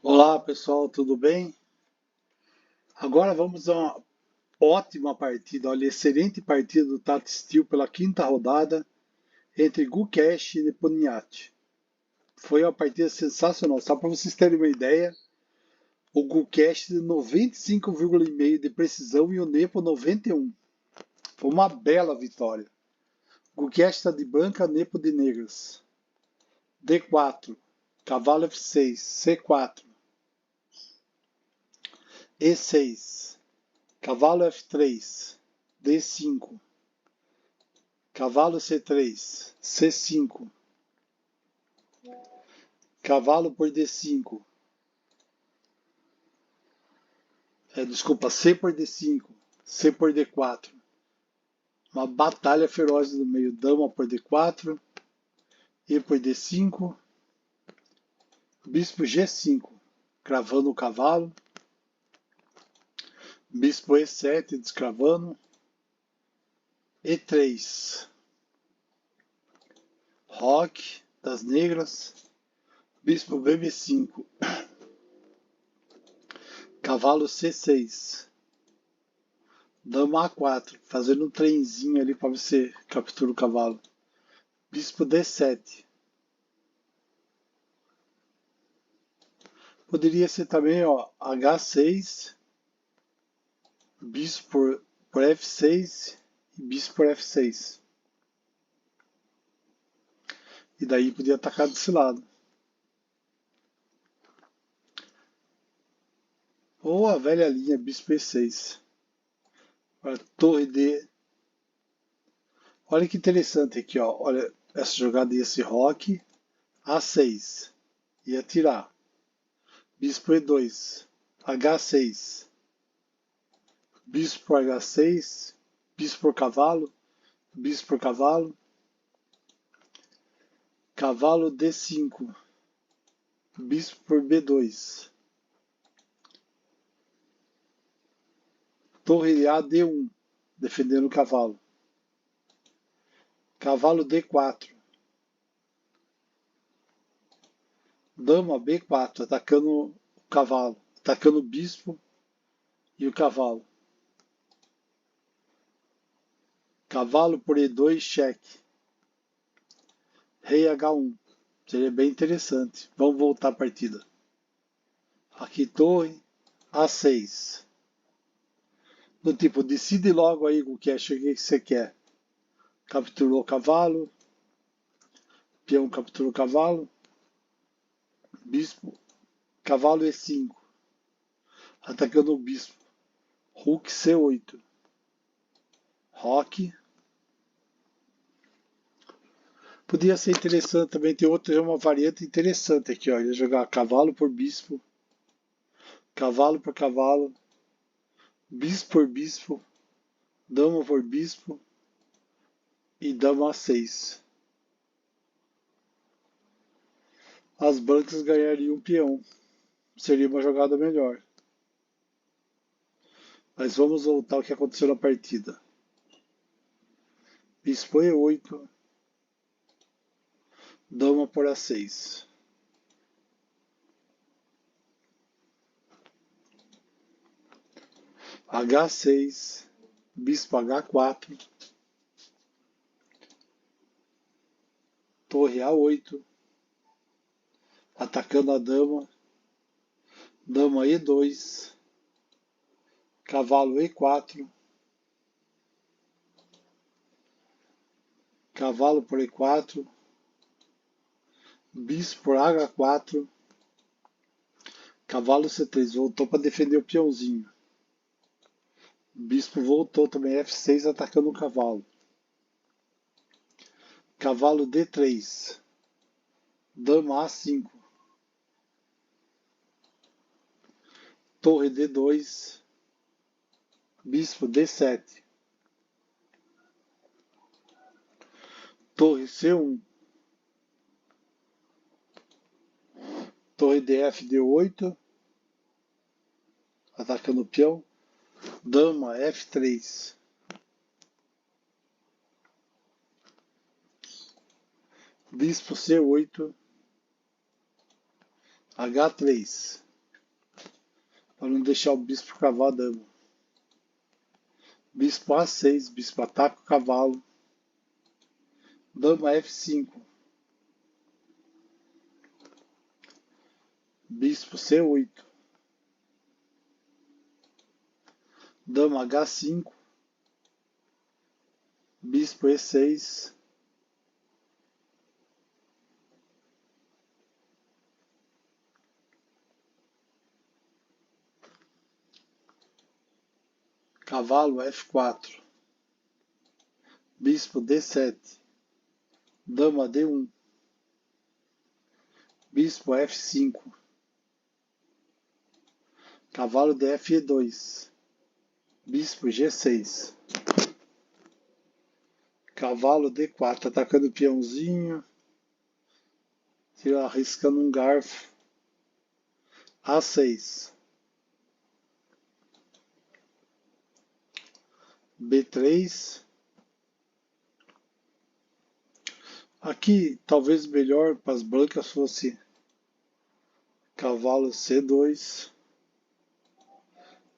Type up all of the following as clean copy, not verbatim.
Olá pessoal, tudo bem? Agora vamos a uma ótima partida, olha, excelente partida do Tata Steel pela quinta rodada entre Gukesh e Nepomniachtchi. Foi uma partida sensacional, só para vocês terem uma ideia, o Gukesh de 95,5 de precisão e o Nepo 91. Foi uma bela vitória. Gukesh está de branca, Nepo de negras. D4, cavalo F6, C4, E6, cavalo F3, D5, cavalo C3, C5, cavalo por D5, desculpa, C por D5, C por D4. Uma batalha feroz no meio, dama por D4, E por D5, bispo G5, cravando o cavalo, bispo E7, descravando, E3, roque das negras, bispo BB5, cavalo C6, dama A4, fazendo um trenzinho ali para você capturar o cavalo. Bispo D7. Poderia ser também, ó, H6, bispo por F6 e bispo por F6. E daí podia atacar desse lado. Ou a velha linha bispo E6. Agora, torre D. Olha que interessante aqui, ó. Olha essa jogada e esse roque. A6. Ia tirar. Bispo E2. H6. Bispo por H6. Bispo por cavalo. Bispo por cavalo. Cavalo D5. Bispo por B2. Torre A D1. Defendendo o cavalo. Cavalo D4. Dama B4, atacando o cavalo, atacando o bispo e o cavalo. Cavalo por E2, cheque. Rei H1. Seria bem interessante. Vamos voltar à partida. Aqui torre A6. Do tipo, decide logo aí o que você quer. Capturou o cavalo. Peão capturou o cavalo. Bispo. Cavalo E5. Atacando o bispo. Rook C8. Roque. Podia ser interessante também ter outra, uma variante interessante aqui, ó. Ia jogar cavalo por bispo, cavalo por cavalo, bispo por bispo, dama por bispo e dama A6. As brancas ganhariam um peão. Seria uma jogada melhor. Mas vamos voltar ao que aconteceu na partida. Bispo E8, dama por A6. H6, bispo H4, torre A8, atacando a dama, dama E2, cavalo E4, cavalo por E4, bispo por H4, cavalo C3, voltou para defender o peãozinho. Bispo voltou também F6 atacando o cavalo. Cavalo D3, dama A5, torre D2, bispo D7, torre C1, torre DF D8, atacando o peão, dama F3, bispo C8, H3, para não deixar o bispo cavar a dama. Bispo A6, bispo ataca o cavalo. Dama F5. Bispo C8. Dama H5. Bispo E6. Cavalo F4. Bispo D7. Dama D1. Bispo F5. Cavalo DFE2. Bispo G6. Cavalo D4. Atacando o peãozinho. Arriscando um garfo. A6. B3. Aqui, talvez melhor para as brancas fosse cavalo C2.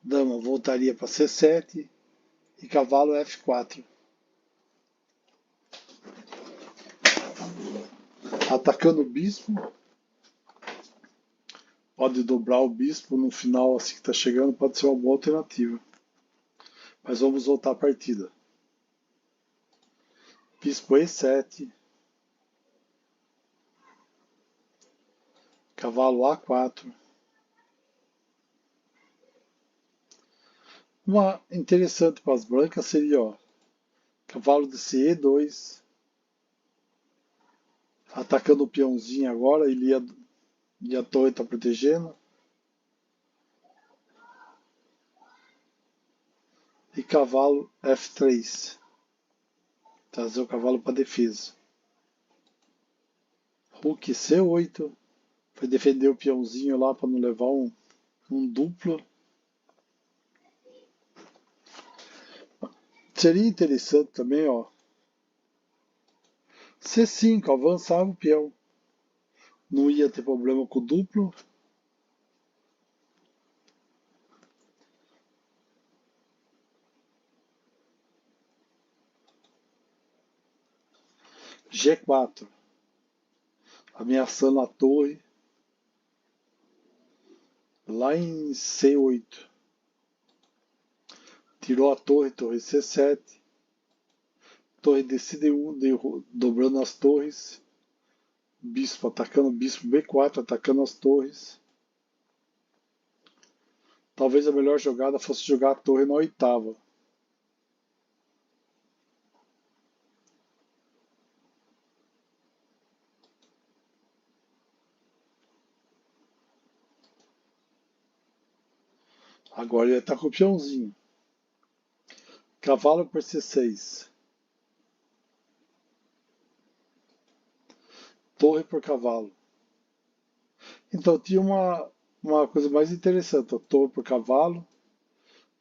Dama voltaria para C7 e cavalo F4. Atacando o bispo. Pode dobrar o bispo no final, assim que está chegando, pode ser uma boa alternativa. Mas vamos voltar à partida. Bispo E7. Cavalo A4. Uma interessante para as brancas seria, ó, cavalo de CE2. Atacando o peãozinho agora, e a torre está protegendo. E cavalo F3. Trazer o cavalo para defesa. Rook C8. Foi defender o peãozinho lá para não levar um duplo. Seria interessante também, ó. C5, avançava o peão. Não ia ter problema com o duplo. G4. Ameaçando a torre. Lá em C8. Tirou a torre, torre C7. Torre DC1, dobrando as torres. Bispo atacando, bispo B4, atacando as torres. Talvez a melhor jogada fosse jogar a torre na oitava. Agora ele está com o peãozinho. Cavalo por C6. Torre por cavalo. Então tinha uma coisa mais interessante. Torre por cavalo.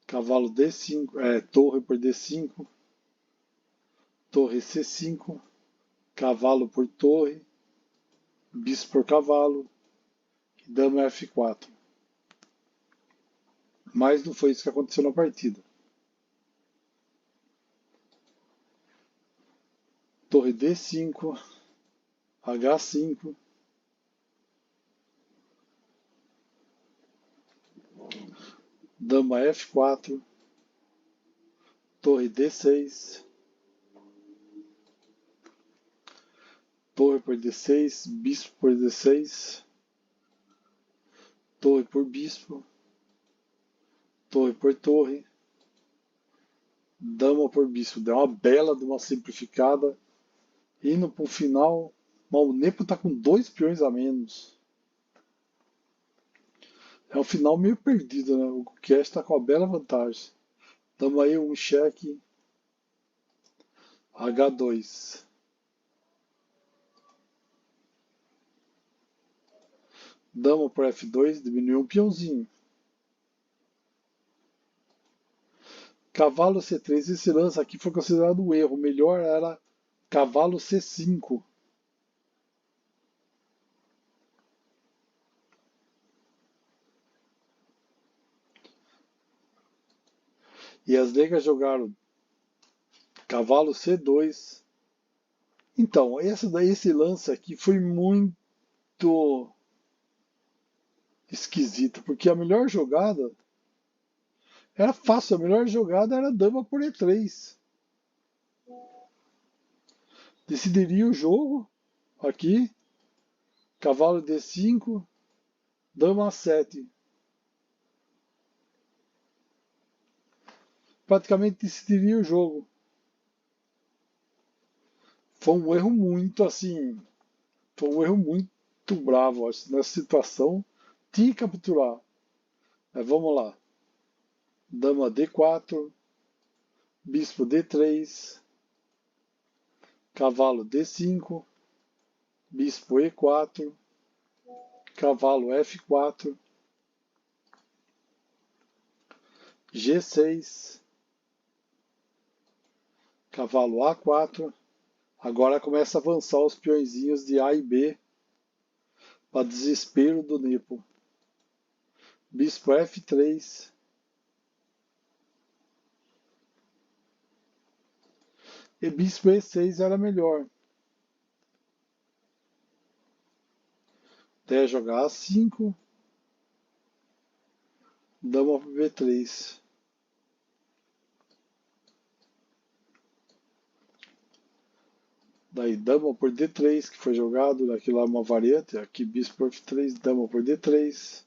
Cavalo D5. Torre por D5. Torre C5. Cavalo por torre. Bispo por cavalo. E dama F4. Mas não foi isso que aconteceu na partida. Torre D5. H5. Dama F4. Torre D6. Torre por D6. Bispo por D6. Torre por bispo. Torre por torre. Dama por bispo. Deu uma bela de uma simplificada. Indo para o final. O Nepo está com 2 peões a menos. É um final meio perdido, né? O Cash está com uma bela vantagem. Dama aí um cheque. H2. Dama por F2. Diminuiu um peãozinho. Cavalo C3. Esse lance aqui foi considerado um erro. O melhor era cavalo C5. E as negras jogaram cavalo C2. Então, esse lance aqui foi muito esquisito, porque a melhor jogada era fácil, a melhor jogada era dama por E3. Decidiria o jogo aqui, cavalo D5, dama A7. Praticamente decidiria o jogo. Foi um erro muito assim, foi um erro muito bravo, acho, nessa situação. Tinha que capturar. Mas vamos lá. Dama D4, bispo D3, cavalo D5, bispo E4, cavalo F4, G6, cavalo A4. Agora começa a avançar os peõezinhos de A e B para desespero do Nepo. Bispo F3. E bispo E6 era melhor. Até jogar A5. Dama para B3. Daí dama por D3, que foi jogado. Aqui lá uma variante. Aqui bispo por F3, dama por D3.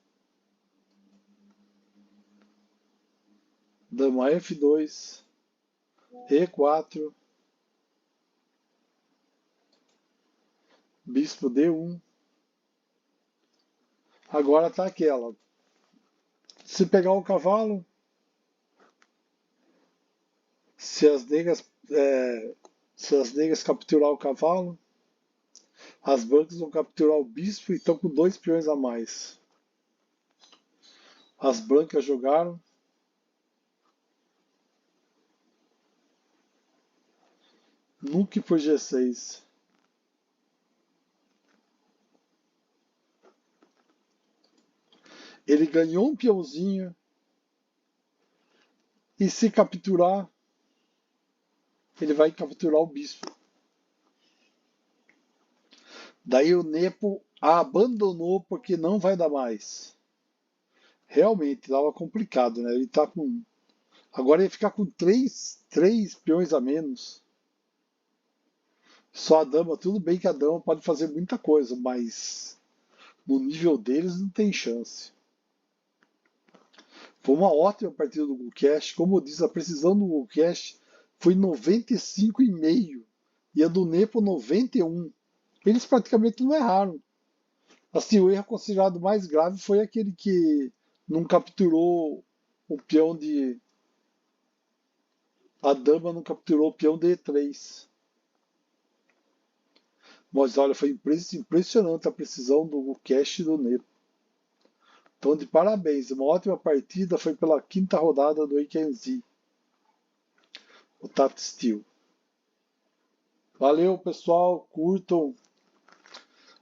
Dama F2. E4. Bispo D1. Agora tá aquela. Se pegar o cavalo, se as negras capturar o cavalo, as brancas vão capturar o bispo e estão com 2 peões a mais. As brancas jogaram. Nunca por G6. Ele ganhou um peãozinho. E se capturar, ele vai capturar o bispo. Daí o Nepo abandonou porque não vai dar mais. Realmente, estava complicado, né? Ele tá com. Agora ia ficar com 3 peões a menos. Só a dama, tudo bem que a dama pode fazer muita coisa, mas no nível deles não tem chance. Foi uma ótima partida do Gucast. Como diz, a precisão do Gucast foi 95,5 e a do Nepo 91. Eles praticamente não erraram. Assim, o erro considerado mais grave foi aquele que não capturou o peão de. A dama não capturou o peão de E3. Mas olha, foi impressionante a precisão do Gucast e do Nepo. Então, de parabéns. Uma ótima partida. Foi pela 5ª rodada do Eikenzi. O Tat Steel. Valeu, pessoal. Curtam.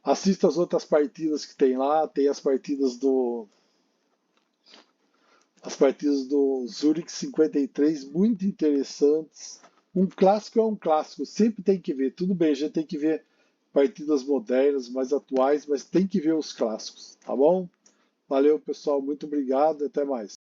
Assista as outras partidas que tem lá. Tem as partidas do Zurich 53, muito interessantes. Um clássico é um clássico, sempre tem que ver. Tudo bem, a gente tem que ver partidas modernas, mais atuais, mas tem que ver os clássicos, tá bom? Valeu, pessoal, muito obrigado e até mais.